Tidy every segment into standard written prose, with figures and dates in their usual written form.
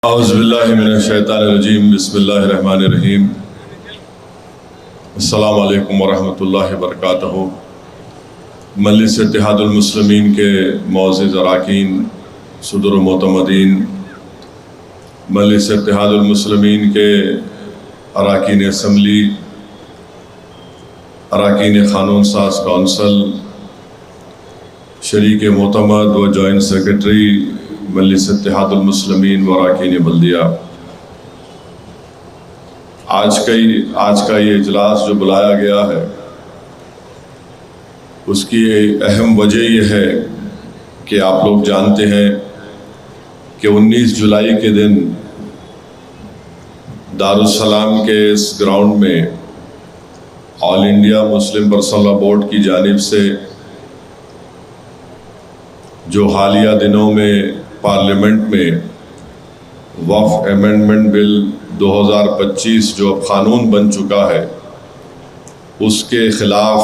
اعوذ باللہ من الشیطان الرجیم بسم اللہ الرحمن الرحیم السلام علیکم ورحمۃ اللہ وبرکاتہ۔ مجلس اتحاد المسلمین کے معزز اراکین، صدر و معتمدین، مجلس اتحاد المسلمین کے اراکین اسمبلی، اراکین قانون ساز کونسل، شریک معتمد و جوائنٹ سیکرٹری مجلس اتحاد المسلمین و اراکین بلدیہ، آج کا یہ اجلاس جو بلایا گیا ہے اس کی اہم وجہ یہ ہے کہ آپ لوگ جانتے ہیں کہ 19 جولائی کے دن دارالسلام کے اس گراؤنڈ میں All India Muslim Personal Law Board کی جانب سے جو حالیہ دنوں میں پارلیمنٹ میں وقف امینڈمنٹ بل 2025 جو اب قانون بن چکا ہے، اس کے خلاف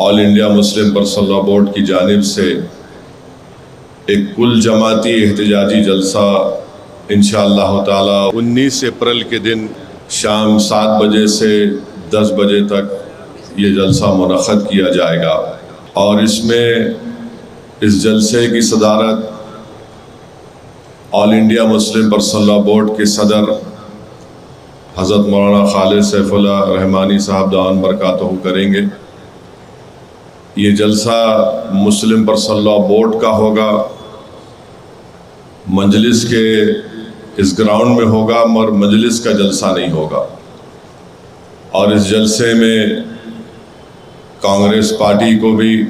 All India Muslim Personal Law Board کی جانب سے ایک کل جماعتی احتجاجی جلسہ انشاءاللہ تعالی 19 اپریل کے دن شام 7 بجے سے 10 بجے تک یہ جلسہ منعقد کیا جائے گا، اور اس جلسے کی صدارت All India Muslim Personal Law Board کے صدر حضرت مولانا خالد سیف اللہ رحمانی صاحب دامت برکاتہ کریں گے۔ یہ جلسہ مسلم پرسنل لاء بورڈ کا ہوگا، مجلس کے اس گراؤنڈ میں ہوگا، مگر مجلس کا جلسہ نہیں ہوگا، اور اس جلسے میں کانگریس پارٹی کو بھی،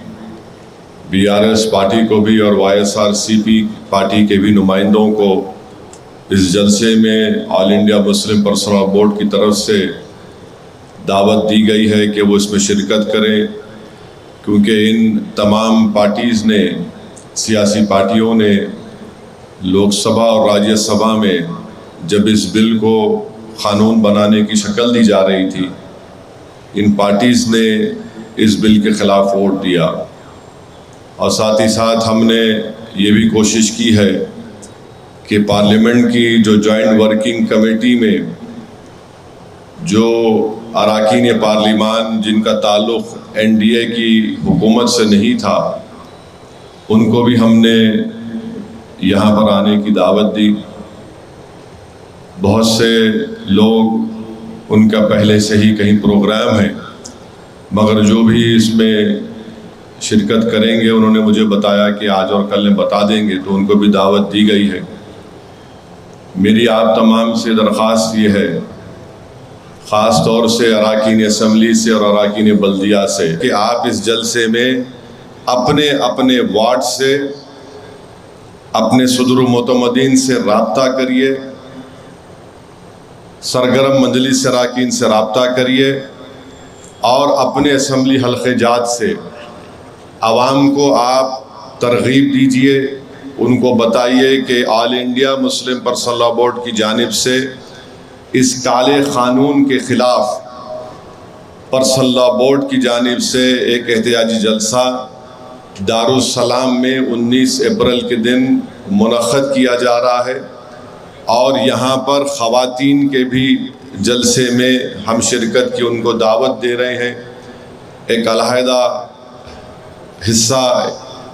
بی آر ایس پارٹی کو بھی اور Y S R C P party کے بھی نمائندوں کو اس جلسے میں All India Muslim Personal Law Board کی طرف سے دعوت دی گئی ہے کہ وہ اس میں شرکت کریں، کیونکہ ان تمام پارٹیز نے، سیاسی پارٹیوں نے لوک سبھا اور راجیہ سبھا میں جب اس بل کو قانون بنانے کی شکل دی جا رہی تھی، ان پارٹیز نے اس بل کے خلاف ووٹ دیا، اور ساتھ ہی ساتھ ہم نے یہ بھی کوشش کی ہے کہ پارلیمنٹ کی جو جوائنٹ ورکنگ کمیٹی میں جو اراکین پارلیمان جن کا تعلق این ڈی اے کی حکومت سے نہیں تھا، ان کو بھی ہم نے یہاں پر آنے کی دعوت دی۔ بہت سے لوگ ان کا پہلے سے ہی کہیں پروگرام ہے، مگر جو بھی اس میں شرکت کریں گے انہوں نے مجھے بتایا کہ آج اور کل میں بتا دیں گے، تو ان کو بھی دعوت دی گئی ہے۔ میری آپ تمام سے درخواست یہ ہے، خاص طور سے اراکین اسمبلی سے اور اراکین بلدیہ سے، کہ آپ اس جلسے میں اپنے اپنے وارڈ سے، اپنے صدر و معتمدین سے رابطہ کریے، سرگرم مجلس اراکین سے رابطہ کریے، اور اپنے اسمبلی حلقے جات سے عوام کو آپ ترغیب دیجئے، ان کو بتائیے کہ All India Muslim Personal Law Board کی جانب سے اس کالے قانون کے خلاف پرسنل لاء بورڈ کی جانب سے ایک احتجاجی جلسہ دارالسلام میں 19 اپریل کے دن منعقد کیا جا رہا ہے، اور یہاں پر خواتین کے بھی جلسے میں ہم شرکت کی ان کو دعوت دے رہے ہیں۔ ایک علیحدہ حصہ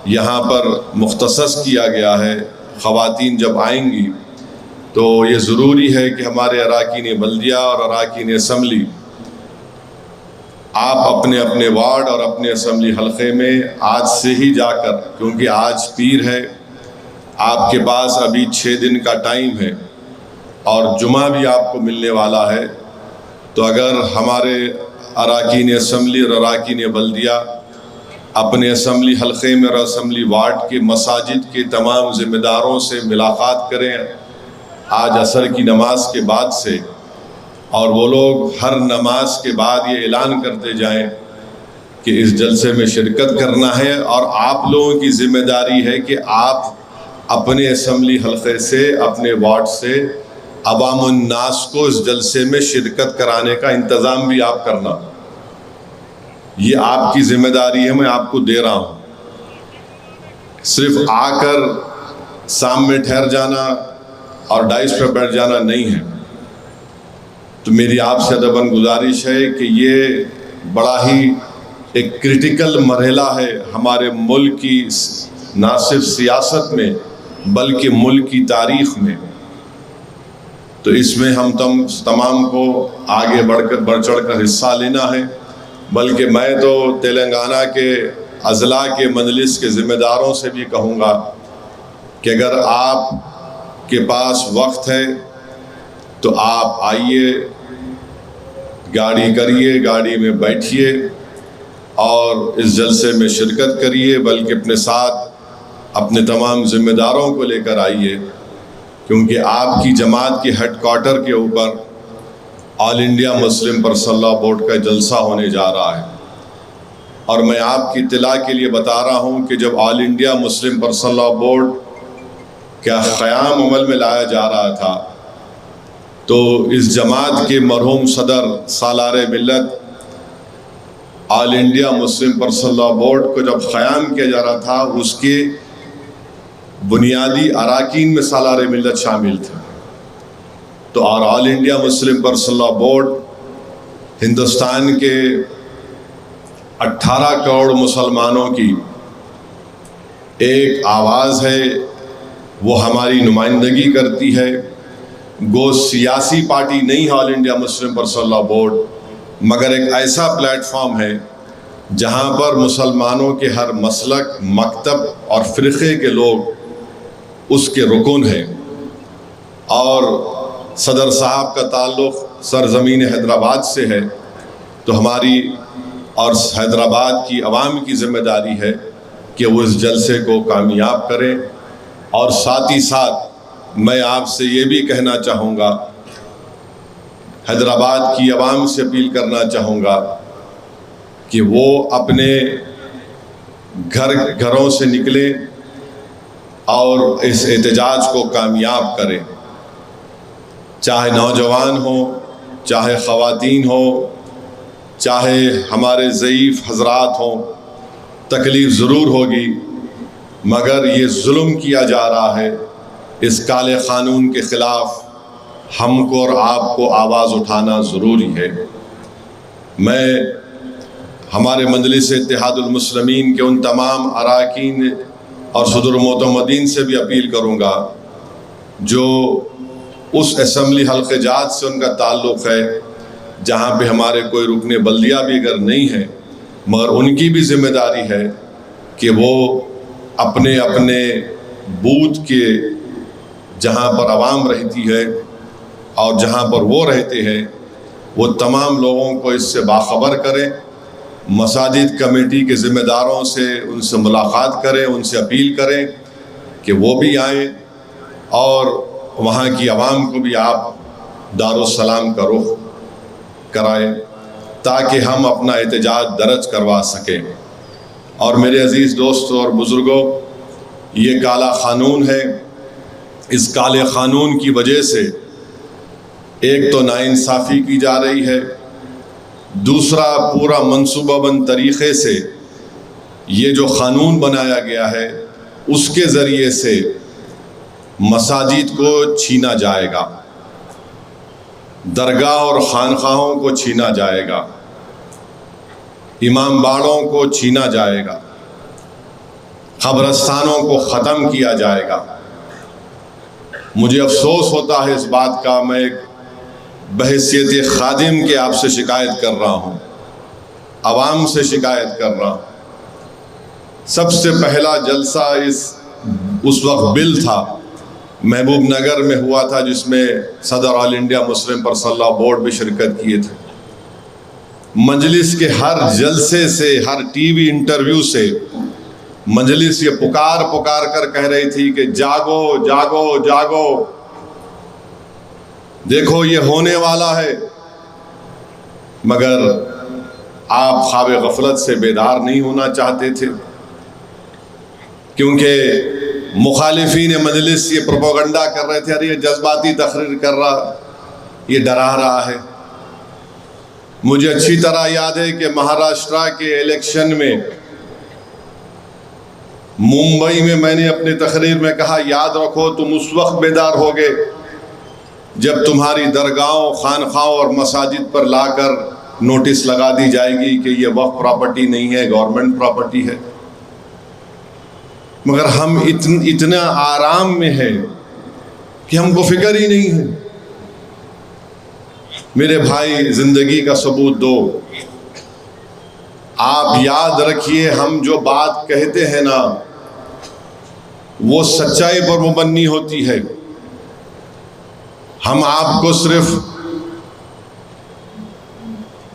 یہاں پر مختص کیا گیا ہے، خواتین جب آئیں گی تو یہ ضروری ہے کہ ہمارے اراکین بلدیہ اور اراکین اسمبلی آپ اپنے اپنے وارڈ اور اپنے اسمبلی حلقے میں آج سے ہی جا کر، کیونکہ آج پیر ہے، آپ کے پاس ابھی 6 دن کا ٹائم ہے، اور جمعہ بھی آپ کو ملنے والا ہے، تو اگر ہمارے اراکین اسمبلی اور اراکین بلدیہ اپنے اسمبلی حلقے میں اور اسمبلی وارڈ کے مساجد کے تمام ذمہ داروں سے ملاقات کریں آج عصر کی نماز کے بعد سے، اور وہ لوگ ہر نماز کے بعد یہ اعلان کرتے جائیں کہ اس جلسے میں شرکت کرنا ہے، اور آپ لوگوں کی ذمہ داری ہے کہ آپ اپنے اسمبلی حلقے سے، اپنے وارڈ سے عوام الناس کو اس جلسے میں شرکت کرانے کا انتظام بھی آپ کرنا۔ یہ آپ کی ذمہ داری ہے، میں آپ کو دے رہا ہوں۔ صرف آ کر سامنے ٹھہر جانا، اور ڈائس پہ بیٹھ جانا نہیں ہے۔ تو میری آپ سے ادباً گزارش ہے کہ یہ بڑا ہی ایک کریٹیکل مرحلہ ہے ہمارے ملک کی نہ صرف سیاست میں بلکہ ملک کی تاریخ میں۔ تو اس میں ہم تمام کو آگے بڑھ چڑھ کر حصہ لینا ہے، بلکہ میں تو تلنگانہ کے اضلاع کے مجلس کے ذمہ داروں سے بھی کہوں گا کہ اگر آپ کے پاس وقت ہے تو آپ آئیے، گاڑی کریے، گاڑی میں بیٹھیے اور اس جلسے میں شرکت کریے، بلکہ اپنے ساتھ اپنے تمام ذمہ داروں کو لے کر آئیے، کیونکہ آپ کی جماعت کی ہیڈ کوارٹر کے اوپر All India Muslim Personal Law Board کا جلسہ ہونے جا رہا ہے۔ اور میں آپ کی اطلاع کے لیے بتا رہا ہوں کہ جب All India Muslim Personal Law Board کا قیام عمل میں لایا جا رہا تھا تو اس جماعت کے مرحوم صدر سالار ملت All India Muslim Personal Law Board کو جب قیام کیا جا رہا تھا، اس کے بنیادی اراکین میں سالار ملت شامل تھے۔ تو اور All India Muslim Personal Law Board Hindustan کے 18 کروڑ مسلمانوں کی ایک آواز ہے، وہ ہماری نمائندگی کرتی ہے۔ گو سیاسی پارٹی نہیں ہے All India Muslim Personal Law Board, مگر ایک ایسا پلیٹ فارم ہے جہاں پر مسلمانوں کے ہر مسلک، مکتب اور فرقے کے لوگ اس کے رکن ہیں۔ اور صدر صاحب کا تعلق سرزمین حیدرآباد سے ہے، تو ہماری اور حیدرآباد کی عوام کی ذمہ داری ہے کہ وہ اس جلسے کو کامیاب کریں۔ اور ساتھ ہی ساتھ میں آپ سے یہ بھی کہنا چاہوں گا، حیدرآباد کی عوام سے اپیل کرنا چاہوں گا کہ وہ اپنے گھروں سے نکلیں اور اس احتجاج کو کامیاب کریں، چاہے نوجوان ہوں، چاہے خواتین ہوں، چاہے ہمارے ضعیف حضرات ہوں۔ تکلیف ضرور ہوگی، مگر یہ ظلم کیا جا رہا ہے، اس کالے قانون کے خلاف ہم کو اور آپ کو آواز اٹھانا ضروری ہے۔ میں ہمارے مجلس اتحاد المسلمین کے ان تمام اراکین اور صدر معتمدین سے بھی اپیل کروں گا جو اس اسمبلی حلقہ جات سے ان کا تعلق ہے جہاں پہ ہمارے کوئی رکن بلدیہ بھی اگر نہیں ہے، مگر ان کی بھی ذمہ داری ہے کہ وہ اپنے اپنے بوتھ کے جہاں پر عوام رہتی ہے اور جہاں پر وہ رہتے ہیں، وہ تمام لوگوں کو اس سے باخبر کریں۔ مساجد کمیٹی کے ذمہ داروں سے ان سے ملاقات کریں، ان سے اپیل کریں کہ وہ بھی آئیں اور وہاں کی عوام کو بھی آپ دارالسلام کا رخ کرائیں تاکہ ہم اپنا احتجاج درج کروا سکیں۔ اور میرے عزیز دوستوں اور بزرگوں، یہ کالا قانون ہے، اس کالے قانون کی وجہ سے ایک تو ناانصافی کی جا رہی ہے، دوسرا پورا منصوبہ بند طریقے سے یہ جو قانون بنایا گیا ہے اس کے ذریعے سے مساجد کو چھینا جائے گا، درگاہ اور خانقاہوں کو چھینا جائے گا، امام باڑوں کو چھینا جائے گا، قبرستانوں کو ختم کیا جائے گا۔ مجھے افسوس ہوتا ہے اس بات کا، میں ایک بحیثیت خادم کے آپ سے شکایت کر رہا ہوں، عوام سے شکایت کر رہا ہوں۔ سب سے پہلا جلسہ اس وقت بل تھا، محبوب نگر میں ہوا تھا، جس میں صدر All India Muslim Personal Law Board بھی شرکت کیے تھے۔ مجلس کے ہر جلسے سے، ہر ٹی وی انٹرویو سے مجلس یہ پکار کر کہہ رہی تھی کہ جاگو جاگو جاگو، دیکھو یہ ہونے والا ہے، مگر آپ خواب غفلت سے بیدار نہیں ہونا چاہتے تھے، کیونکہ مخالفین مجلس یہ پروپیگنڈا کر رہے تھے، ارے یہ جذباتی تقریر کر رہا، یہ ڈرا رہا ہے۔ مجھے اچھی طرح یاد ہے کہ مہاراشٹرا کے الیکشن میں ممبئی میں نے اپنی تقریر میں کہا، یاد رکھو تم اس وقت بیدار ہوگے جب تمہاری درگاہوں، خانخواہوں اور مساجد پر لا کر نوٹس لگا دی جائے گی کہ یہ وقف پراپرٹی نہیں ہے، گورنمنٹ پراپرٹی ہے۔ مگر ہم اتنا آرام میں ہیں کہ ہم کو فکر ہی نہیں ہے۔ میرے بھائی، زندگی کا ثبوت دو۔ آپ یاد رکھیے، ہم جو بات کہتے ہیں نا، وہ سچائی پر مبنی ہوتی ہے۔ ہم آپ کو صرف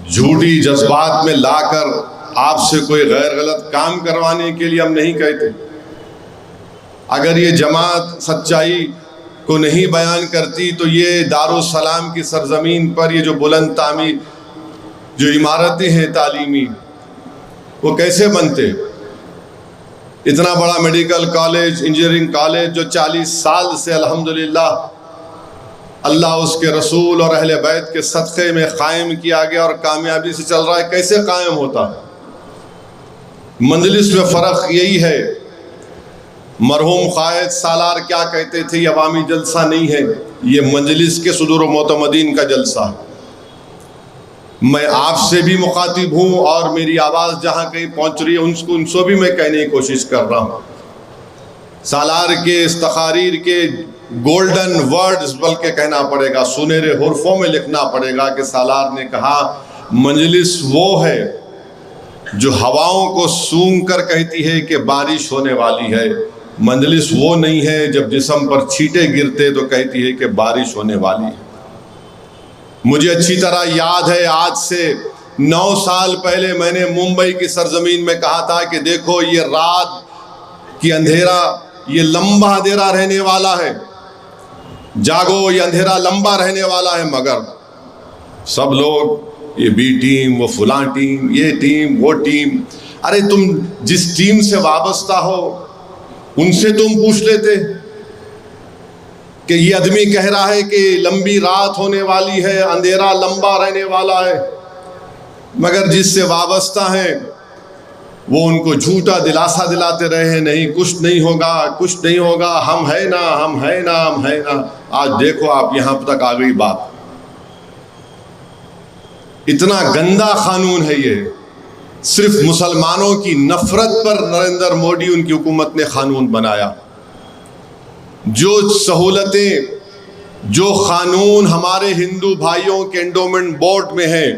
جھوٹی جذبات میں لا کر آپ سے کوئی غیر غلط کام کروانے کے لیے ہم نہیں کہتے۔ اگر یہ جماعت سچائی کو نہیں بیان کرتی تو یہ دارالسلام کی سرزمین پر یہ جو بلند تعمیر جو عمارتیں ہیں تعلیمی، وہ کیسے بنتے؟ اتنا بڑا میڈیکل کالج، انجینئرنگ کالج جو 40 سال سے الحمدللہ اللہ، اس کے رسول اور اہل بیت کے صدقے میں قائم کیا گیا اور کامیابی سے چل رہا ہے، کیسے قائم ہوتا؟ مجلس میں فرق یہی ہے۔ مرحوم قائد سالار کیا کہتے تھے؟ یہ عوامی جلسہ نہیں ہے، یہ مجلس کے صدور و معتمدین کا جلسہ ہے۔ میں آپ سے بھی مخاطب ہوں اور میری آواز جہاں کہیں پہنچ رہی ہے ان سے بھی میں کہنے کی کوشش کر رہا ہوں۔ سالار کے اس تقاریر کے گولڈن ورڈز بلکہ کہنا پڑے گا، سنہرے حرفوں میں لکھنا پڑے گا کہ سالار نے کہا مجلس وہ ہے جو ہواؤں کو سونگھ کر کہتی ہے کہ بارش ہونے والی ہے، مجلس وہ نہیں ہے جب جسم پر چھینٹے گرتے تو کہتی ہے کہ بارش ہونے والی ہے۔ مجھے اچھی طرح یاد ہے، آج سے 9 سال پہلے میں نے ممبئی کی سرزمین میں کہا تھا کہ دیکھو یہ رات کی اندھیرا، یہ لمبا اندھیرا رہنے والا ہے، جاگو یہ اندھیرا لمبا رہنے والا ہے۔ مگر سب لوگ یہ بی ٹیم، وہ فلاں ٹیم، یہ ٹیم، وہ ٹیم، ارے تم جس ٹیم سے وابستہ ہو ان سے تم پوچھ لیتے کہ یہ آدمی کہہ رہا ہے کہ لمبی رات ہونے والی ہے، اندھیرا لمبا رہنے والا ہے، مگر جس سے وابستہ ہیں وہ ان کو جھوٹا دلاسا دلاتے رہے، نہیں کچھ نہیں ہوگا، کچھ نہیں ہوگا، ہم ہے نا، ہم ہے نا، ہم ہے نا۔ آج دیکھو آپ یہاں تک آ گئی بات۔ اتنا گندا قانون ہے یہ، صرف مسلمانوں کی نفرت پر نریندر مودی ان کی حکومت نے قانون بنایا۔ جو سہولتیں، جو قانون ہمارے ہندو بھائیوں کے انڈومنٹ بورڈ میں ہیں،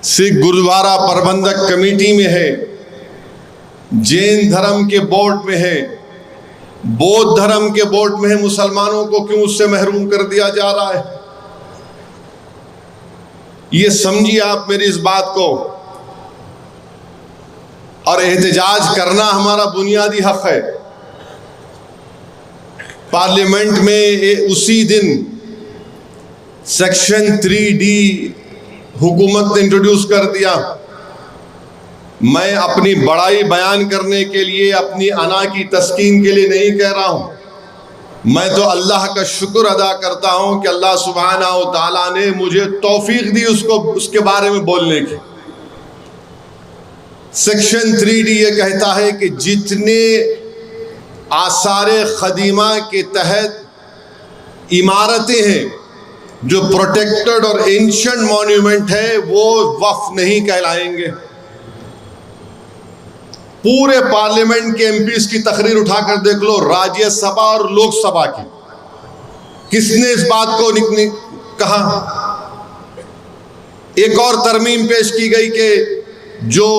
سکھ گرودوارا پربندھک کمیٹی میں ہے، جین دھرم کے بورڈ میں ہے، بودھ دھرم کے بورڈ میں ہے، مسلمانوں کو کیوں اس سے محروم کر دیا جا رہا ہے؟ یہ سمجھیے آپ میری اس بات کو، اور احتجاج کرنا ہمارا بنیادی حق ہے۔ پارلیمنٹ میں اسی دن سیکشن 3D حکومت نے انٹروڈیوس کر دیا۔ میں اپنی بڑائی بیان کرنے کے لیے، اپنی انا کی تسکین کے لیے نہیں کہہ رہا ہوں، میں تو اللہ کا شکر ادا کرتا ہوں کہ اللہ سبحانہ و تعالیٰ نے مجھے توفیق دی اس کے بارے میں بولنے کی۔ سیکشن 3D یہ کہتا ہے کہ جتنے آثار قدیمہ کے تحت عمارتیں ہیں جو پروٹیکٹڈ اور اینشنٹ مونیومنٹ ہے، وہ وقف نہیں کہلائیں گے۔ پورے پارلیمنٹ کے ایم پیز کی تقریر اٹھا کر دیکھ لو، راجیہ سبھا اور لوک سبھا کی، کس نے اس بات کو کہا؟ ایک اور ترمیم پیش کی گئی کہ جو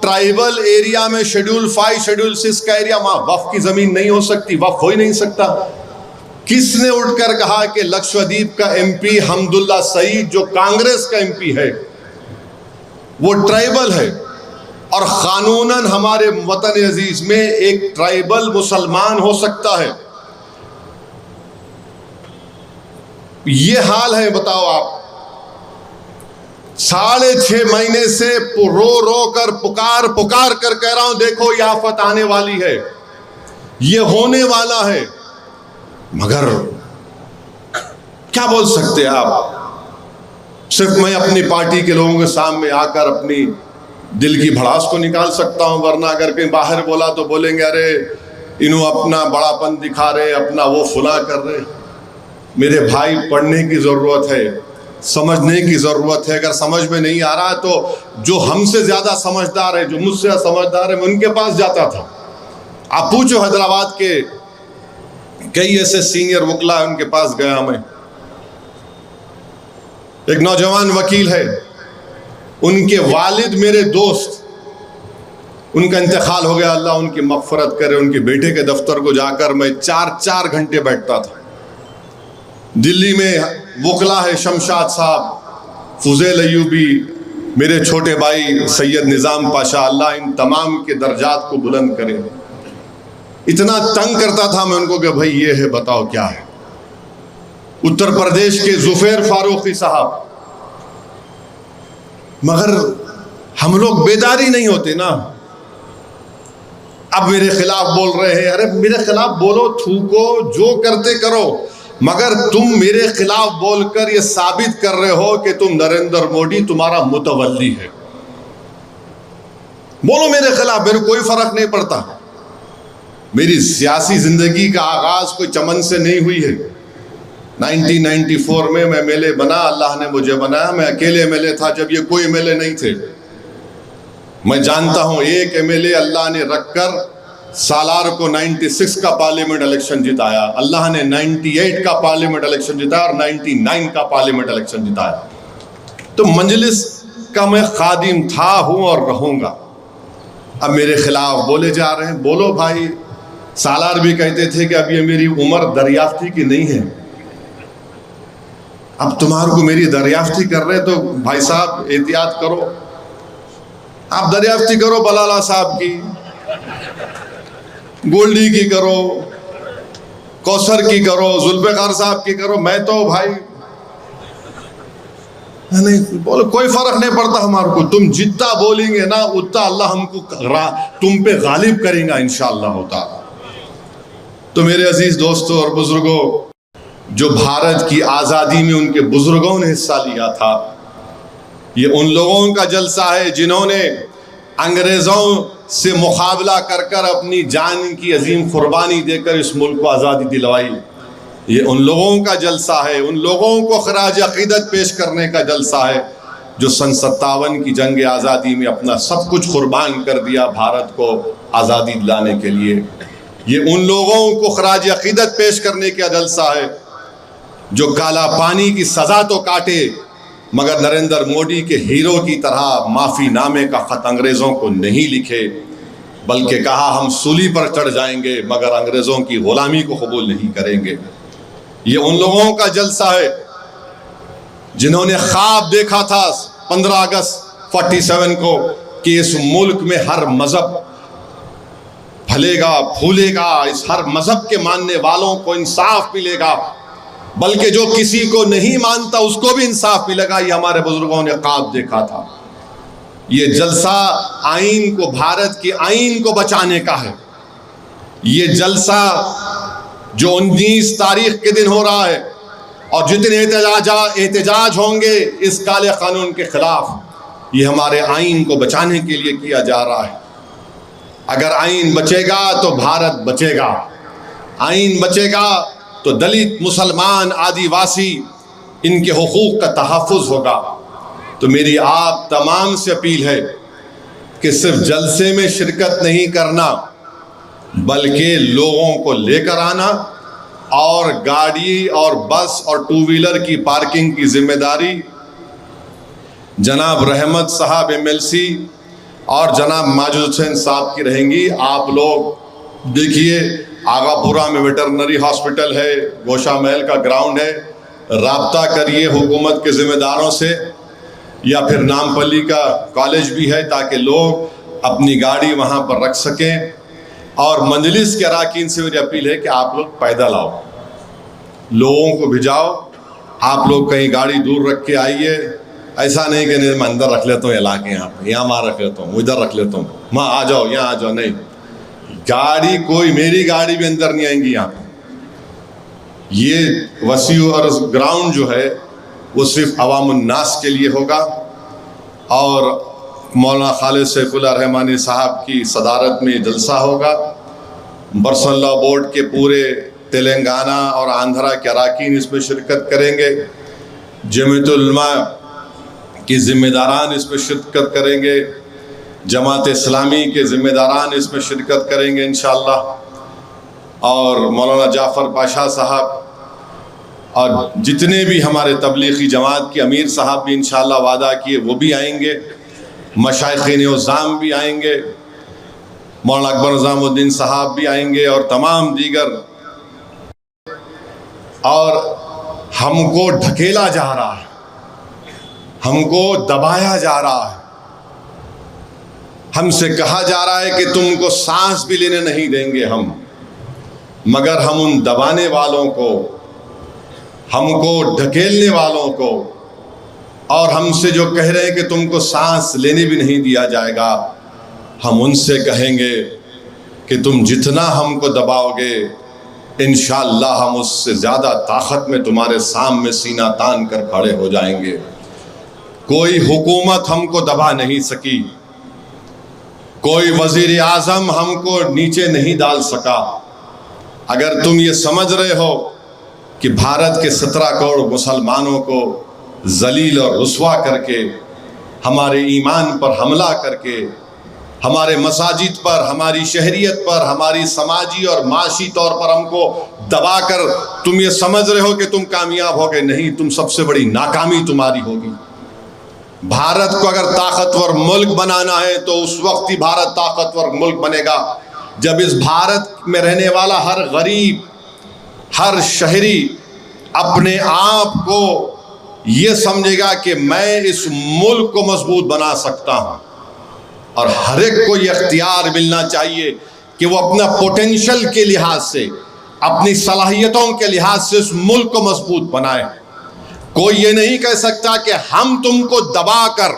ٹرائبل ایریا میں شیڈول 5 شیڈول 6 کا ایریا، وہاں وقف کی زمین نہیں ہو سکتی، وقف ہو ہی نہیں سکتا۔ کس نے اٹھ کر کہا کہ لکشدیپ کا ایم پی حمداللہ سعید جو کانگریس کا ایم پی ہے وہ ٹرائبل ہے، اور قانوناً ہمارے وطن عزیز میں ایک ٹرائبل مسلمان ہو سکتا ہے؟ یہ حال ہے، بتاؤ آپ۔ 6.5 مہینے سے رو رو کر پکار کر کہہ رہا ہوں دیکھو یہ آفت آنے والی ہے، یہ ہونے والا ہے، مگر کیا بول سکتے آپ؟ صرف میں اپنی پارٹی کے لوگوں کے سامنے آ کر اپنی دل کی بھڑاس کو نکال سکتا ہوں، ورنہ اگر کہیں باہر بولا تو بولیں گے ارے انہوں اپنا بڑا پن دکھا رہے، اپنا وہ فلاں کر رہے۔ میرے بھائی پڑھنے کی ضرورت ہے، سمجھنے کی ضرورت ہے. اگر سمجھ میں نہیں آ رہا تو جو ہم سے زیادہ سمجھدار ہے، جو مجھ سے سمجھدار ہے، میں ان کے پاس جاتا تھا. آپ پوچھو حیدرآباد کے کئی ایسے سینئر وکلا ان کے پاس گیا میں. ایک نوجوان وکیل ہے، ان کے والد میرے دوست، ان کا انتقال ہو گیا، اللہ ان کی مغفرت کرے. ان کے بیٹے کے دفتر کو جا کر میں 4 گھنٹے بیٹھتا تھا. دلی میں وکلا ہے شمشاد صاحب، فضیل ایوبی، میرے چھوٹے بھائی سید نظام پاشا، اللہ ان تمام کے درجات کو بلند کرے. اتنا تنگ کرتا تھا میں ان کو کہ بھائی یہ ہے، بتاؤ کیا ہے. اتر پردیش کے ظفیر فاروقی صاحب، مگر ہم لوگ بیداری نہیں ہوتے نا. اب میرے خلاف بول رہے ہیں. ارے میرے خلاف بولو، تھوکو، جو کرتے کرو، مگر تم میرے خلاف بول کر یہ ثابت کر رہے ہو کہ تم نریندر مودی تمہارا متولی ہے. بولو میرے خلاف، میرے کوئی فرق نہیں پڑتا. میری سیاسی زندگی کا آغاز کوئی چمن سے نہیں ہوئی ہے. 1994 میں ایم ایل اے بنا، اللہ نے مجھے بنایا. میں اکیلے ایم ایل اے تھا جب یہ کوئی ایم ایل اے نہیں تھے. میں جانتا ہوں ایک ایم ایل اے اللہ نے رکھ کر سالار کو 96 کا پارلیمنٹ الیکشن جتایا، اللہ نے 98 کا پارلیمنٹ الیکشن جتایا اور 99 کا پارلیمنٹ الیکشن جتایا. تو مجلس کا میں خادم تھا، ہوں اور رہوں گا. اب میرے خلاف بولے جا رہے ہیں. بولو بھائی. سالار بھی کہتے تھے کہ اب یہ میری عمر دریافتی کی نہیں ہے، اب تمہارے کو میری دریافتی کر رہے تو بھائی صاحب احتیاط کرو. آپ دریافتی کرو بلالہ صاحب کی، گولڈی کی کرو، کوثر کی کرو، ذوالفقار صاحب کی کرو. میں تو بھائی نہیں بولو، کوئی فرق نہیں پڑتا ہمارے کو. تم جتنا بولیں گے نا اتنا اللہ ہم کو تم پہ غالب کریں گا انشاءاللہ تعالی. تو میرے عزیز دوستوں اور بزرگوں، جو بھارت کی آزادی میں ان کے بزرگوں نے حصہ لیا تھا، یہ ان لوگوں کا جلسہ ہے جنہوں نے انگریزوں سے مقابلہ کر کر اپنی جان کی عظیم قربانی دے کر اس ملک کو آزادی دلوائی. یہ ان لوگوں کا جلسہ ہے، ان لوگوں کو خراج عقیدت پیش کرنے کا جلسہ ہے جو سن 57 کی جنگ آزادی میں اپنا سب کچھ قربان کر دیا بھارت کو آزادی دلانے کے لیے. یہ ان لوگوں کو خراج عقیدت پیش کرنے کا جلسہ ہے جو کالا پانی کی سزا تو کاٹے مگر نریندر مودی کے ہیرو کی طرح معافی نامے کا خط انگریزوں کو نہیں لکھے، بلکہ کہا ہم سولی پر چڑھ جائیں گے مگر انگریزوں کی غلامی کو قبول نہیں کریں گے. یہ ان لوگوں کا جلسہ ہے جنہوں نے خواب دیکھا تھا 15 اگست 47 کو کہ اس ملک میں ہر مذہب پھلے گا پھولے گا، اس ہر مذہب کے ماننے والوں کو انصاف ملے گا، بلکہ جو کسی کو نہیں مانتا اس کو بھی انصاف ملے گا. یہ ہمارے بزرگوں نے خواب دیکھا تھا. یہ جلسہ آئین کو، بھارت کے آئین کو بچانے کا ہے. یہ جلسہ جو 19 تاریخ کے دن ہو رہا ہے اور جتنے احتجاج ہوں گے اس کالے قانون کے خلاف، یہ ہمارے آئین کو بچانے کے لیے کیا جا رہا ہے. اگر آئین بچے گا تو بھارت بچے گا. آئین بچے گا تو دلت، مسلمان، آدیواسی، ان کے حقوق کا تحفظ ہوگا. تو میری آپ تمام سے اپیل ہے کہ صرف جلسے میں شرکت نہیں کرنا بلکہ لوگوں کو لے کر آنا، اور گاڑی اور بس اور ٹو ویلر کی پارکنگ کی ذمہ داری جناب رحمت صاحب MLC اور جناب ماجد حسین صاحب کی رہیں گی. آپ لوگ دیکھیے آغا پورا میں ویٹرنری ہاسپٹل ہے، گوشہ محل کا گراؤنڈ ہے، رابطہ کریے حکومت کے ذمہ داروں سے، یا پھر نامپلی کا کالج بھی ہے تاکہ لوگ اپنی گاڑی وہاں پر رکھ سکیں. اور مجلس کے اراکین سے میری اپیل ہے کہ آپ لوگ پیدل آؤ، لوگوں کو بھجاؤ. آپ لوگ کہیں گاڑی دور رکھ کے آئیے، ایسا نہیں کہ نہیں میں اندر رکھ لیتا ہوں علاقے، یہاں ماں رکھ لیتا ہوں، ادھر رکھ لیتا ہوں، ماں آ جاؤ یہاں آ جاؤ. نہیں، گاڑی کوئی، میری گاڑی بھی اندر نہیں آئیں گی یہاں پہ. یہ وسیع اور گراؤنڈ جو ہے وہ صرف عوام الناس کے لیے ہوگا. اور مولانا خالد سیف اللہ رحمانی صاحب کی صدارت میں جلسہ ہوگا. پرسنل لا بورڈ کے پورے تلنگانہ اور آندھرا کے اراکین اس میں شرکت کریں گے، جمعیت العلماء کی ذمہ داران اس میں شرکت کریں گے، جماعت اسلامی کے ذمہ داران اس میں شرکت کریں گے انشاءاللہ، اور مولانا جعفر پاشا صاحب اور جتنے بھی ہمارے تبلیغی جماعت کے امیر صاحب بھی انشاءاللہ وعدہ کیے وہ بھی آئیں گے، مشائخین عظام بھی آئیں گے، مولانا اکبر نظام الدین صاحب بھی آئیں گے، اور تمام دیگر. اور ہم کو ڈھکیلا جا رہا ہے، ہم کو دبایا جا رہا ہے، ہم سے کہا جا رہا ہے کہ تم کو سانس بھی لینے نہیں دیں گے ہم، مگر ہم ان دبانے والوں کو، ہم کو ڈھکیلنے والوں کو، اور ہم سے جو کہہ رہے ہیں کہ تم کو سانس لینے بھی نہیں دیا جائے گا، ہم ان سے کہیں گے کہ تم جتنا ہم کو دباؤ گے انشاءاللہ ہم اس سے زیادہ طاقت میں تمہارے سامنے سینہ تان کر کھڑے ہو جائیں گے. کوئی حکومت ہم کو دبا نہیں سکی، کوئی وزیر اعظم ہم کو نیچے نہیں ڈال سکا. اگر تم یہ سمجھ رہے ہو کہ بھارت کے 17 کروڑ مسلمانوں کو ذلیل اور رسوا کر کے، ہمارے ایمان پر حملہ کر کے، ہمارے مساجد پر، ہماری شہریت پر، ہماری سماجی اور معاشی طور پر ہم کو دبا کر تم یہ سمجھ رہے ہو کہ تم کامیاب ہوگے، نہیں، تم سب سے بڑی ناکامی تمہاری ہوگی. بھارت کو اگر طاقتور ملک بنانا ہے تو اس وقت ہی بھارت طاقتور ملک بنے گا جب اس بھارت میں رہنے والا ہر غریب، ہر شہری اپنے آپ کو یہ سمجھے گا کہ میں اس ملک کو مضبوط بنا سکتا ہوں. اور ہر ایک کو یہ اختیار ملنا چاہیے کہ وہ اپنا پوٹینشل کے لحاظ سے، اپنی صلاحیتوں کے لحاظ سے اس ملک کو مضبوط بنائے. کوئی یہ نہیں کہہ سکتا کہ ہم تم کو دبا کر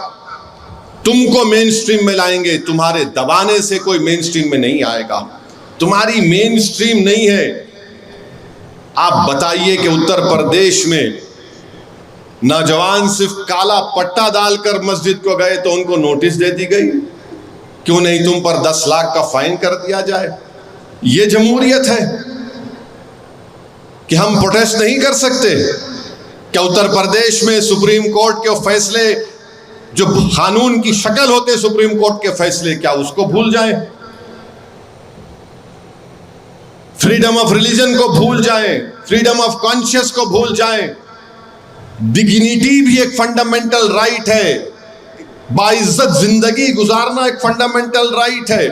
تم کو مین سٹریم میں لائیں گے. تمہارے دبانے سے کوئی مین سٹریم میں نہیں آئے گا، تمہاری مین سٹریم نہیں ہے. آپ بتائیے کہ اتر پردیش میں نوجوان صرف کالا پٹا ڈال کر مسجد کو گئے تو ان کو نوٹس دے دی گئی، کیوں نہیں تم پر 10 لاکھ کا فائن کر دیا جائے؟ یہ جمہوریت ہے کہ ہم پروٹیسٹ نہیں کر سکتے؟ کیا اتر پردیش میں سپریم کورٹ کے فیصلے جو قانون کی شکل ہوتے سپریم کورٹ کے فیصلے، کیا اس کو بھول جائیں؟ فریڈم آف ریلیجن کو بھول جائیں، فریڈم آف کانشیس کو بھول جائیں؟ ڈگنیٹی بھی ایک فنڈامنٹل رائٹ ہے، باعزت زندگی گزارنا ایک فنڈامنٹل رائٹ ہے.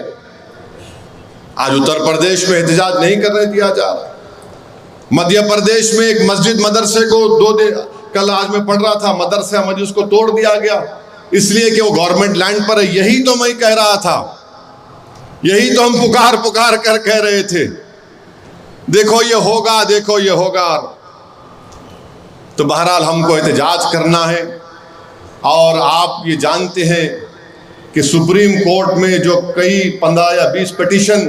آج اتر پردیش میں احتجاج نہیں کرنے دیا جا رہا. مدھیہ پردیش میں ایک مسجد مدرسے کو کل آج میں پڑھ رہا تھا، مدرسہ مسجد کو توڑ دیا گیا اس لیے کہ وہ گورنمنٹ لینڈ پر ہے. یہی تو میں کہہ رہا تھا، یہی تو ہم پکار کر کہہ رہے تھے، دیکھو یہ ہوگا، دیکھو یہ ہوگا. تو بہرحال ہم کو احتجاج کرنا ہے. اور آپ یہ جانتے ہیں کہ سپریم کورٹ میں جو کئی 15 یا 20 پٹیشن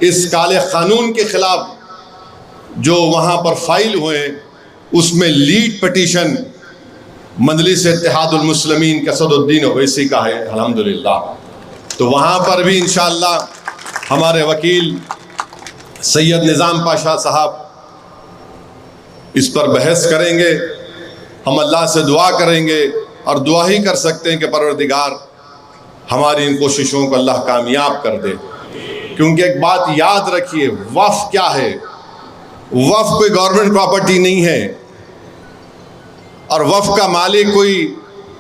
اس کالے قانون کے خلاف جو وہاں پر فائل ہوئے، اس میں لیڈ پٹیشن مجلس اتحاد المسلمین کے اسد الدین اویسی کا ہے الحمدللہ. تو وہاں پر بھی انشاءاللہ ہمارے وکیل سید نظام پاشا صاحب اس پر بحث کریں گے. ہم اللہ سے دعا کریں گے اور دعا ہی کر سکتے ہیں کہ پروردگار ہماری ان کوششوں کو اللہ کامیاب کر دے. کیونکہ ایک بات یاد رکھیے، وقف کیا ہے؟ وقف کوئی گورنمنٹ پراپرٹی نہیں ہے، اور وقف کا مالک کوئی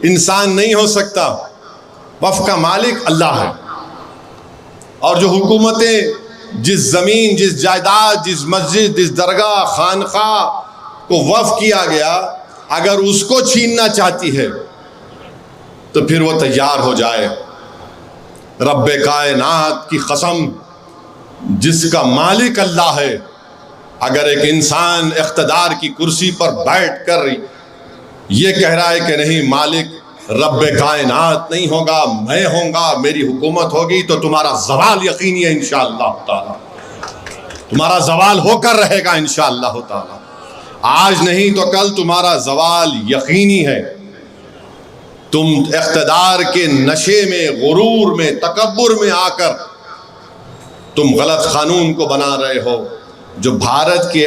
انسان نہیں ہو سکتا. وقف کا مالک اللہ ہے. اور جو حکومتیں جس زمین، جس جائیداد، جس مسجد، جس درگاہ، خانقاہ کو وقف کیا گیا، اگر اس کو چھیننا چاہتی ہے تو پھر وہ تیار ہو جائے. رب کائنات کی قسم، جس کا مالک اللہ ہے، اگر ایک انسان اقتدار کی کرسی پر بیٹھ کر یہ کہہ رہا ہے کہ نہیں، مالک رب کائنات نہیں ہوگا، میں ہوں گا، میری حکومت ہوگی، تو تمہارا زوال یقینی ہے انشاءاللہ تعالی. تمہارا زوال ہو کر رہے گا انشاءاللہ تعالی. آج نہیں تو کل تمہارا زوال یقینی ہے. تم اقتدار کے نشے میں، غرور میں، تکبر میں آ کر تم غلط قانون کو بنا رہے ہو. جو بھارت کے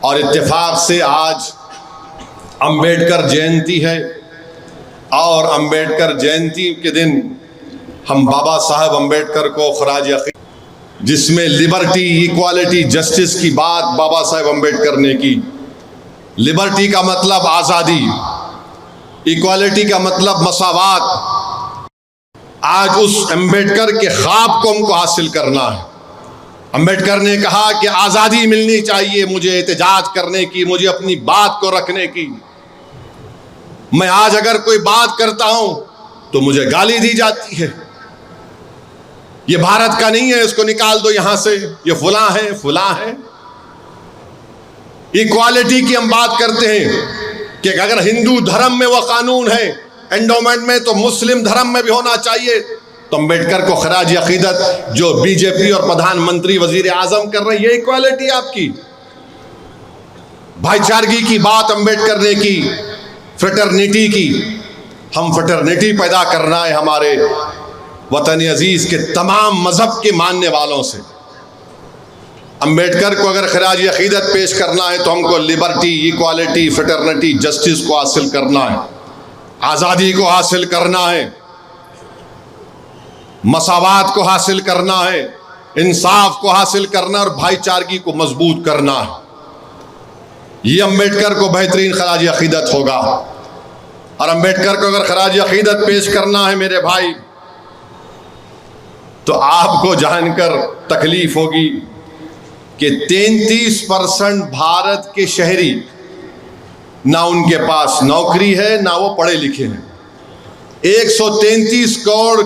اور اتفاق سے آج امبیڈکر جینتی ہے اور امبیڈکر جینتی کے دن ہم بابا صاحب امبیڈکر کو خراج عقیدت جس میں لبرٹی ایکوالٹی جسٹس کی بات بابا صاحب امبیڈکر نے کی. لبرٹی کا مطلب آزادی, ایکوالٹی کا مطلب مساوات. آج اس امبیڈکر کے خواب کو ہم کو حاصل کرنا ہے. امبیڈکر نے کہا کہ آزادی ملنی چاہیے مجھے احتجاج کرنے کی, مجھے اپنی بات کو رکھنے کی. میں آج اگر کوئی بات کرتا ہوں تو مجھے گالی دی جاتی ہے, یہ بھارت کا نہیں ہے, اس کو نکال دو یہاں سے, یہ فلاں ہے فلاں ہے. ایکوالٹی کی ہم بات کرتے ہیں کہ اگر ہندو دھرم میں وہ قانون ہے انڈومنٹ میں تو مسلم دھرم میں بھی ہونا چاہیے. تو امبیڈکر کو خراج عقیدت جو بی جے پی اور پردھان منتری وزیر اعظم کر رہے ہیں, یہ ایکوالٹی آپ کی. بھائی چارگی کی بات امبیڈکر نے کی, فریٹرنیٹی کی. ہم فریٹرنیٹی پیدا کرنا ہے ہمارے وطن عزیز کے تمام مذہب کے ماننے والوں سے. امبیڈکر کو اگر خراج عقیدت پیش کرنا ہے تو ہم کو لبرٹی, ایکوالٹی, فریٹرنیٹی, جسٹس کو حاصل کرنا ہے, آزادی کو حاصل کرنا ہے, مساوات کو حاصل کرنا ہے, انصاف کو حاصل کرنا اور بھائی چارگی کو مضبوط کرنا ہے. یہ امبیڈکر کو بہترین خراج عقیدت ہوگا. اور امبیڈکر کو اگر خراج عقیدت پیش کرنا ہے میرے بھائی تو آپ کو جان کر تکلیف ہوگی کہ 33% بھارت کے شہری نہ ان کے پاس نوکری ہے نہ وہ پڑھے لکھے ہیں. 133 کروڑ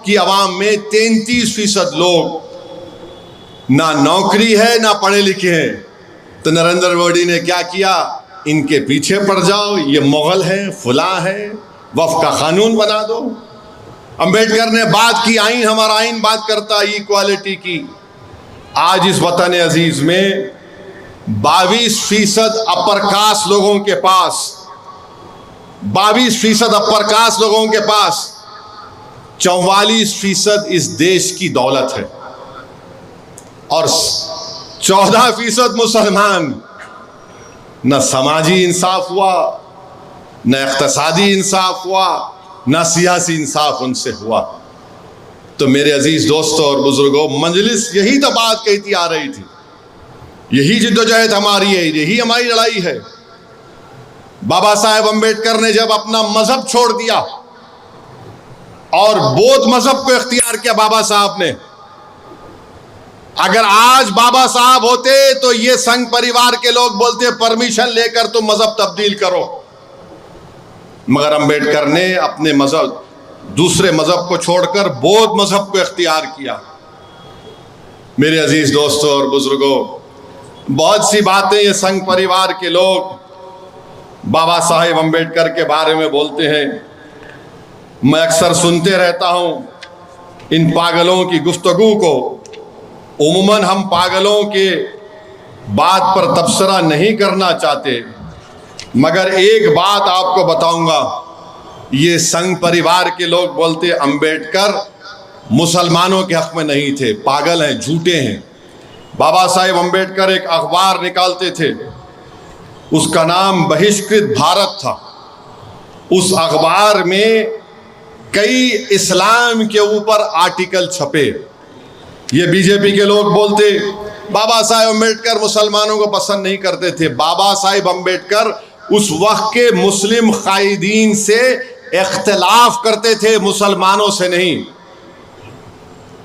کی عوام میں 33% لوگ نہ نوکری ہے نہ پڑھے لکھے ہیں. تو نریندر مودی نے کیا کیا, ان کے پیچھے پڑ جاؤ, یہ مغل ہیں فلاں ہیں, وفق کا قانون بنا دو. امبیڈکر نے بات کی آئین, ہمارا آئین بات کرتا ہے ایکوالٹی کی. آج اس وطن عزیز میں 22% اپر کاسٹ لوگوں کے پاس 22% اپر کاسٹ لوگوں کے پاس 44% اس دیش کی دولت ہے اور 14% مسلمان. نہ سماجی انصاف ہوا, نہ اقتصادی انصاف ہوا, نہ سیاسی انصاف ان سے ہوا. تو میرے عزیز دوستوں اور بزرگوں, مجلس یہی تو بات کہتی آ رہی تھی, یہی جدوجہد ہماری ہے, یہی ہماری لڑائی ہے. بابا صاحب امبیڈکر نے جب اپنا مذہب چھوڑ دیا اور بودھ مذہب کو اختیار کیا بابا صاحب نے, اگر آج بابا صاحب ہوتے تو یہ سنگھ پریوار کے لوگ بولتے پرمیشن لے کر تم مذہب تبدیل کرو. مگر امبیڈکر نے اپنے مذہب, دوسرے مذہب کو چھوڑ کر بودھ مذہب کو اختیار کیا. میرے عزیز دوستوں اور بزرگوں, بہت سی باتیں یہ سنگھ پریوار کے لوگ بابا صاحب امبیڈکر کے بارے میں بولتے ہیں. میں اکثر سنتے رہتا ہوں ان پاگلوں کی گفتگو کو. عموماً ہم پاگلوں کے بات پر تبصرہ نہیں کرنا چاہتے, مگر ایک بات آپ کو بتاؤں گا. یہ سنگھ پریوار کے لوگ بولتے امبیڈکر مسلمانوں کے حق میں نہیں تھے, پاگل ہیں, جھوٹے ہیں. بابا صاحب امبیڈکر ایک اخبار نکالتے تھے, اس کا نام بہشکرت بھارت تھا. اس اخبار میں کئی اسلام کے اوپر آرٹیکل چھپے. یہ بی جے پی کے لوگ بولتے بابا صاحب امبیڈکر مسلمانوں کو پسند نہیں کرتے تھے. بابا صاحب امبیڈکر اس وقت کے مسلم قائدین سے اختلاف کرتے تھے, مسلمانوں سے نہیں.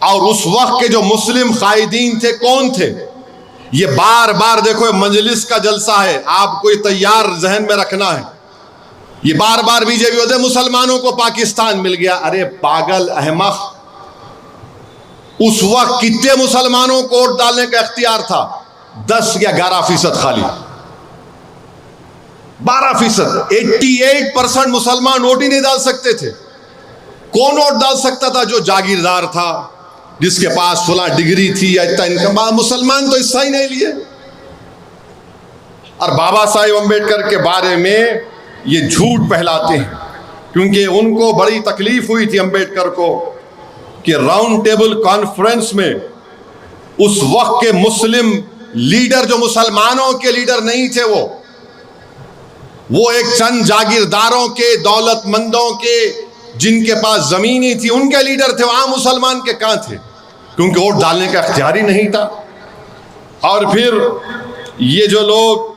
اور اس وقت کے جو مسلم قائدین تھے کون تھے؟ یہ بار بار دیکھو, مجلس کا جلسہ ہے, آپ کو یہ تیار ذہن میں رکھنا ہے. یہ بار بار بی جے پی ہوتے مسلمانوں کو پاکستان مل گیا. ارے پاگل احمق, اس وقت کتنے مسلمانوں کو ووٹ ڈالنے کا اختیار تھا؟ 10 یا 11% خالی. 12%, 88% مسلمان ووٹ ہی نہیں ڈال سکتے تھے. کون ووٹ ڈال سکتا تھا؟ جو جاگیردار تھا, جس کے پاس فلاں ڈگری تھی یا اتنا انکم. مسلمان تو حصہ ہی نہیں لیے. اور بابا صاحب امبیڈکر کے بارے میں یہ جھوٹ پھیلاتے ہیں, کیونکہ ان کو بڑی تکلیف ہوئی تھی امبیڈکر کو کہ راؤنڈ ٹیبل کانفرنس میں اس وقت کے مسلم لیڈر جو مسلمانوں کے لیڈر نہیں تھے، وہ ایک چند جاگیرداروں کے، دولت مندوں کے، جن کے پاس زمینی تھی، ان کے لیڈر تھے. وہاں مسلمان کے کہاں تھے؟ کیونکہ ووٹ ڈالنے کا اختیار ہی نہیں تھا. اور پھر یہ جو لوگ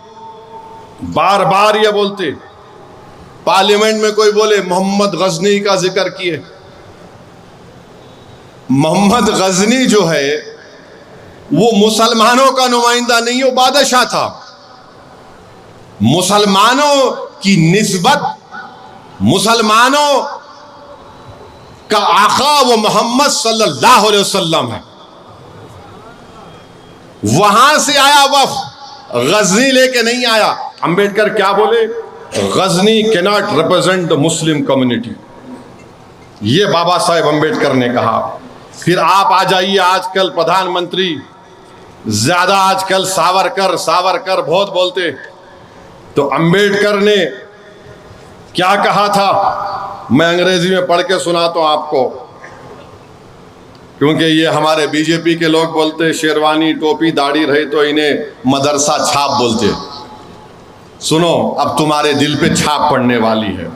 بار بار یہ بولتے، پارلیمنٹ میں کوئی بولے محمد غزنی کا ذکر کیے. محمد غزنی جو ہے وہ مسلمانوں کا نمائندہ نہیں، وہ بادشاہ تھا. مسلمانوں کی نسبت، مسلمانوں کا آقا وہ محمد صلی اللہ علیہ وسلم ہے. وہاں سے آیا وفد، غزنی لے کے نہیں آیا. امبیڈکر کیا بولے؟ Ghazni cannot represent the Muslim community. یہ بابا صاحب امبیڈکر نے کہا. پھر آپ آ جائیے، آج کل پردھان منتری زیادہ آج کل ساورکر بہت بولتے. تو امبیڈکر نے کیا کہا تھا؟ میں انگریزی میں پڑھ کے سناتا ہوں آپ کو، کیونکہ یہ ہمارے بی جے پی کے لوگ بولتے شیروانی ٹوپی داڑھی رہی تو انہیں مدرسہ چھاپ بولتے. سنو، اب تمہارے دل پہ چھاپ پڑنے والی ہے.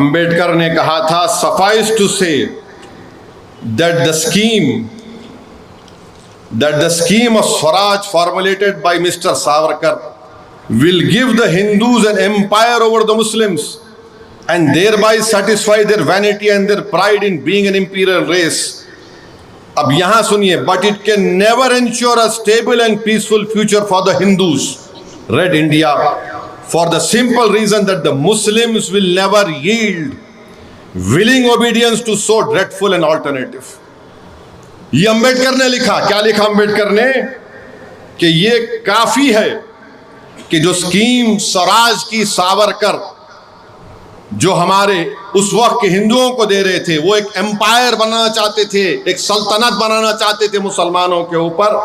امبیڈکر نے کہا تھا، suffice to say that the scheme of Swaraj formulated by Mr. Savarkar will give the Hindus an empire over the Muslims and thereby satisfy their vanity and their pride in being an imperial race. اب یہاں سنیے، but it can never ensure a stable and peaceful future for the Hindus. Red India, for the simple reason that the Muslims will never yield willing obedience to so dreadful an alternative. یہ امبیڈکر نے لکھا. کیا لکھا امبیڈکر نے؟ کہ یہ کافی ہے کہ جو سکیم سوراج کی ساورکر جو ہمارے اس وقت کے ہندوؤں کو دے رہے تھے، وہ ایک امپائر بنانا چاہتے تھے، ایک سلطنت بنانا چاہتے تھے مسلمانوں کے اوپر،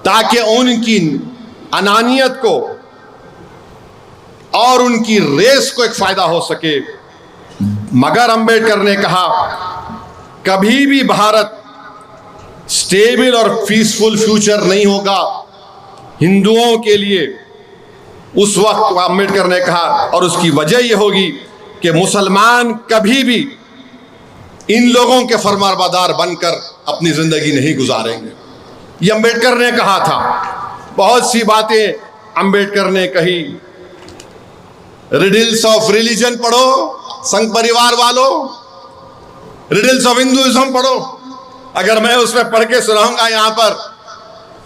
تاکہ ان کی انانیت کو اور ان کی ریس کو ایک فائدہ ہو سکے. مگر امبیڈکر نے کہا کبھی بھی بھارت سٹیبل اور پیسفل فیوچر نہیں ہوگا ہندوؤں کے لیے. اس وقت امبیڈکر نے کہا، اور اس کی وجہ یہ ہوگی کہ مسلمان کبھی بھی ان لوگوں کے فرمانبردار بن کر اپنی زندگی نہیں گزاریں گے. یہ امبیڈکر نے کہا تھا. بہت سی باتیں امبیڈکر نے کہی. ریڈلز آف ریلیجن پڑھو سنگھ پریوار والوں، ریڈلز آف ہندوازم پڑھو. اگر میں اس میں پڑھ کے سناؤں گا یہاں پر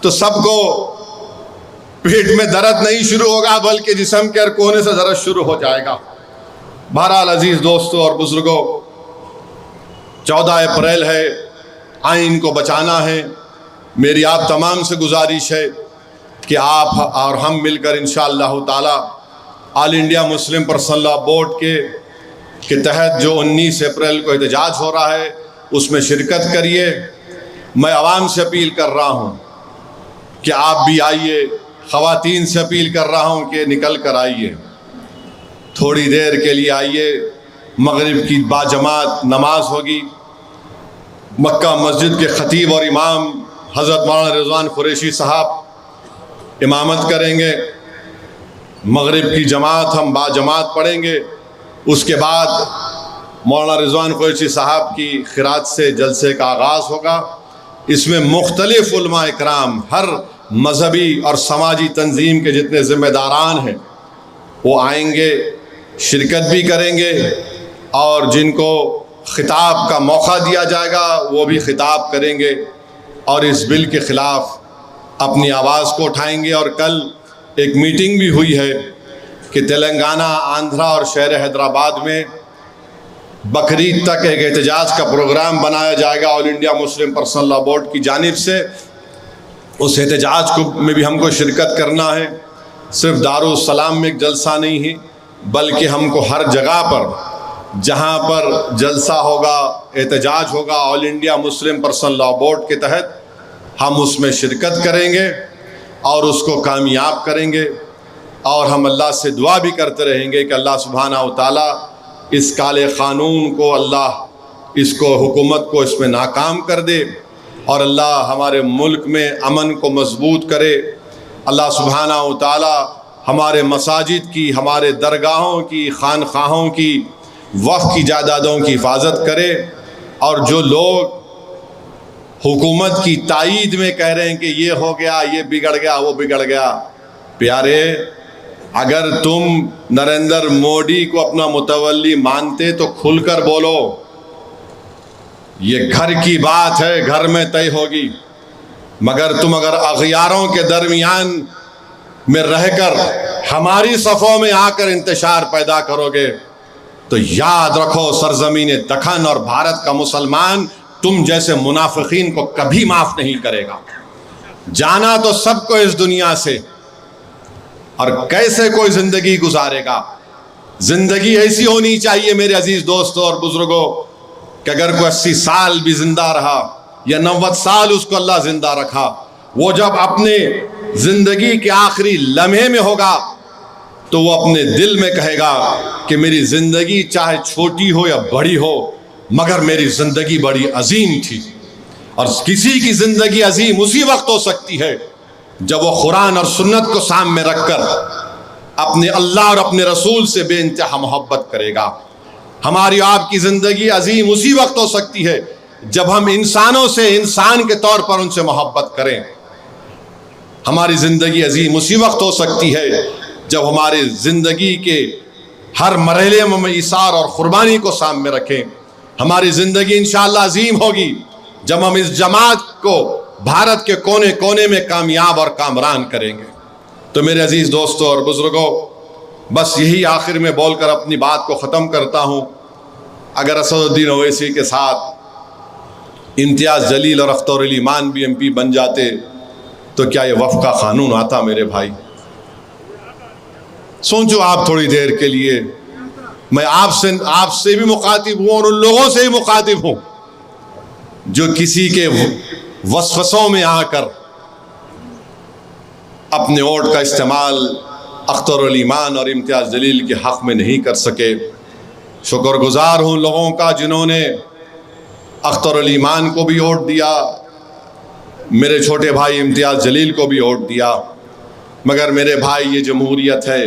تو سب کو پیٹ میں درد نہیں شروع ہوگا، بلکہ جسم کے ہر کونے سے درد شروع ہو جائے گا. بہرحال عزیز دوستوں اور بزرگوں، 14 اپریل ہے، آئین کو بچانا ہے. میری آپ تمام سے گزارش ہے کہ آپ اور ہم مل کر انشاءاللہ تعالی All India Muslim Personal Law Board کے تحت جو 19 اپریل کو احتجاج ہو رہا ہے اس میں شرکت کریے. میں عوام سے اپیل کر رہا ہوں کہ آپ بھی آئیے. خواتین سے اپیل کر رہا ہوں کہ نکل کر آئیے، تھوڑی دیر کے لیے آئیے. مغرب کی باجماعت نماز ہوگی. مکہ مسجد کے خطیب اور امام حضرت مولانا رضوان قریشی صاحب امامت کریں گے. مغرب کی جماعت ہم باجماعت پڑھیں گے. اس کے بعد مولانا رضوان قریشی صاحب کی خراج سے جلسے کا آغاز ہوگا. اس میں مختلف علماء اکرام، ہر مذہبی اور سماجی تنظیم کے جتنے ذمہ داران ہیں وہ آئیں گے، شرکت بھی کریں گے، اور جن کو خطاب کا موقع دیا جائے گا وہ بھی خطاب کریں گے اور اس بل کے خلاف اپنی آواز کو اٹھائیں گے. اور کل ایک میٹنگ بھی ہوئی ہے کہ تلنگانہ، آندھرا اور شہر حیدرآباد میں بقرعید تک ایک احتجاج کا پروگرام بنایا جائے گا All India Muslim Personal Law Board کی جانب سے. اس احتجاج میں بھی ہم کو شرکت کرنا ہے. صرف دارالسلام میں ایک جلسہ نہیں ہے، بلکہ ہم کو ہر جگہ پر جہاں پر جلسہ ہوگا، احتجاج ہوگا All India Muslim Personal Law Board کے تحت، ہم اس میں شرکت کریں گے اور اس کو کامیاب کریں گے. اور ہم اللہ سے دعا بھی کرتے رہیں گے کہ اللہ سبحانہ و تعالیٰ اس کالے قانون کو، اللہ اس کو، حکومت کو اس میں ناکام کر دے اور اللہ ہمارے ملک میں امن کو مضبوط کرے۔ اللہ سبحانہ و تعالی ہمارے مساجد کی، ہمارے درگاہوں کی، خانقاہوں کی، وقف کی جائیدادوں کی حفاظت کرے۔ اور جو لوگ حکومت کی تائید میں کہہ رہے ہیں کہ یہ ہو گیا، یہ بگڑ گیا، وہ بگڑ گیا، پیارے اگر تم نریندر مودی کو اپنا متولی مانتے تو کھل کر بولو۔ یہ گھر کی بات ہے، گھر میں طے ہوگی، مگر تم اگر اغیاروں کے درمیان میں رہ کر ہماری صفوں میں آ کر انتشار پیدا کرو گے تو یاد رکھو سرزمین دکن اور بھارت کا مسلمان تم جیسے منافقین کو کبھی معاف نہیں کرے گا۔ جانا تو سب کو اس دنیا سے، اور کیسے کوئی زندگی گزارے گا؟ زندگی ایسی ہونی چاہیے میرے عزیز دوستوں اور بزرگوں کہ اگر کوئی 80 سال بھی زندہ رہا یا 90 سال اس کو اللہ زندہ رکھا، وہ جب اپنے زندگی کے آخری لمحے میں ہوگا تو وہ اپنے دل میں کہے گا کہ میری زندگی چاہے چھوٹی ہو یا بڑی ہو مگر میری زندگی بڑی عظیم تھی۔ اور کسی کی زندگی عظیم اسی وقت ہو سکتی ہے جب وہ قرآن اور سنت کو سامنے رکھ کر اپنے اللہ اور اپنے رسول سے بے انتہا محبت کرے گا۔ ہماری آپ کی زندگی عظیم اسی وقت ہو سکتی ہے جب ہم انسانوں سے انسان کے طور پر ان سے محبت کریں۔ ہماری زندگی عظیم اسی وقت ہو سکتی ہے جب ہماری زندگی کے ہر مرحلے میں ہم ایثار اور قربانی کو سامنے رکھیں۔ ہماری زندگی انشاءاللہ عظیم ہوگی جب ہم اس جماعت کو بھارت کے کونے کونے میں کامیاب اور کامران کریں گے۔ تو میرے عزیز دوستوں اور بزرگوں، بس یہی آخر میں بول کر اپنی بات کو ختم کرتا ہوں۔ اگر اسد الدین اویسی کے ساتھ امتیاز جلیل اور اختر علی مان بھی MP بن جاتے تو کیا یہ وفد کا قانون آتا میرے بھائی؟ سوچو آپ تھوڑی دیر کے لیے۔ میں آپ سے بھی مخاطب ہوں اور ان لوگوں سے بھی مخاطب ہوں جو کسی کے وسوسوں میں آ کر اپنے ووٹ کا استعمال اختر علی مان اور امتیاز جلیل کے حق میں نہیں کر سکے۔ شکر گزار ہوں لوگوں کا جنہوں نے اختر علی مان کو بھی ووٹ دیا، میرے چھوٹے بھائی امتیاز جلیل کو بھی ووٹ دیا۔ مگر میرے بھائی یہ جمہوریت ہے،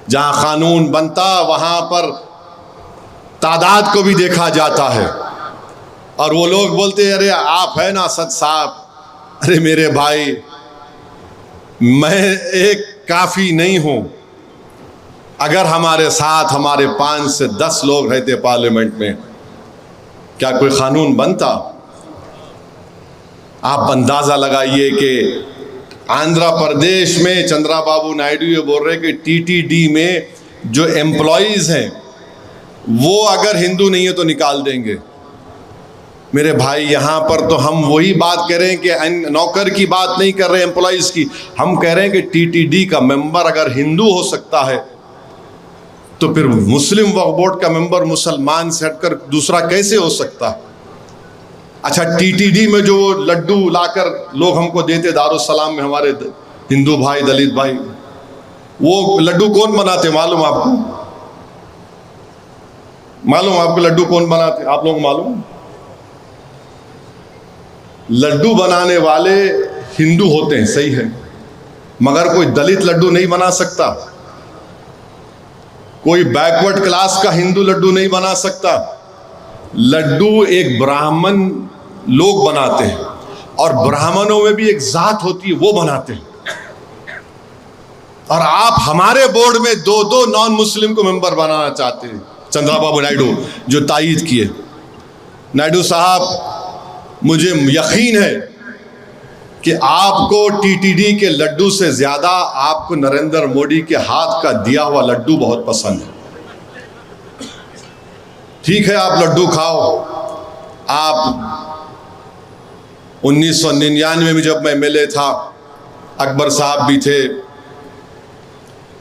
جہاں قانون بنتا وہاں پر تعداد کو بھی دیکھا جاتا ہے۔ اور وہ لوگ بولتے ارے آپ ہیں نا اسد صاحب، ارے میرے بھائی میں ایک کافی نہیں ہوں۔ اگر ہمارے ساتھ ہمارے 5 سے 10 لوگ رہتے پارلیمنٹ میں کیا کوئی قانون بنتا؟ آپ اندازہ لگائیے کہ آندھرا پردیش میں چندرا بابو نائیڈو یہ بول رہے کہ TTD میں جو امپلائیز ہیں وہ اگر ہندو نہیں ہے تو نکال دیں گے۔ میرے بھائی یہاں پر تو ہم وہی بات کہہ رہے ہیں کہ نوکر کی بات نہیں کر رہے امپلائیز کی، ہم کہہ رہے ہیں کہ TTD کا ممبر اگر ہندو ہو سکتا ہے تو پھر مسلم وقف بورڈ کا ممبر مسلمان سے ہٹ کر دوسرا کیسے ہو سکتا؟ اچھا TTD میں جو لڈو لا کر لوگ ہم کو دیتے دارالسلام میں ہمارے ہندو بھائی دلت بھائی، وہ لڈو کون بناتے معلوم آپ کو؟ معلوم آپ کو لڈو کون بناتے؟ آپ لوگوں کو معلوم؟ لڈو بنانے والے ہندو ہوتے ہیں، صحیح ہے، مگر کوئی دلت لڈو نہیں بنا سکتا، کوئی بیکورڈ کلاس کا ہندو لڈو نہیں بنا سکتا۔ لڈو ایک براہمن لوگ بناتے ہیں، اور برہمنوں میں بھی ایک ذات ہوتی ہے وہ بناتے ہیں۔ اور آپ ہمارے بورڈ میں 2 نان مسلم کو ممبر بنانا چاہتے ہیں۔ چندرا بابو نائیڈو جو تائید کیے، نائیڈو صاحب مجھے یقین ہے کہ آپ کو TTD کے لڈو سے زیادہ آپ کو نریندر مودی کے ہاتھ کا دیا ہوا لڈو بہت پسند ہے۔ ٹھیک ہے آپ لڈو کھاؤ۔ آپ 1999 میں جب میں MLA تھا، اکبر صاحب بھی تھے،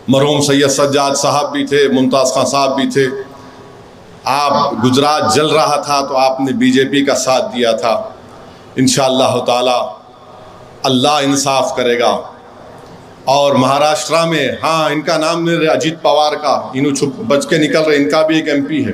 مرحوم سید سجاد صاحب بھی تھے، ممتاز خان صاحب بھی تھے۔ آپ گجرات جل رہا تھا تو آپ نے BJP کا ساتھ دیا تھا۔ انشاءاللہ تعالی اللہ انصاف کرے گا۔ اور مہاراشٹرا میں، ہاں ان کا نام نہیں رہا، اجیت پوار کا، انہوں چھپ بچ کے نکل رہے، ان کا بھی ایک MP ہے۔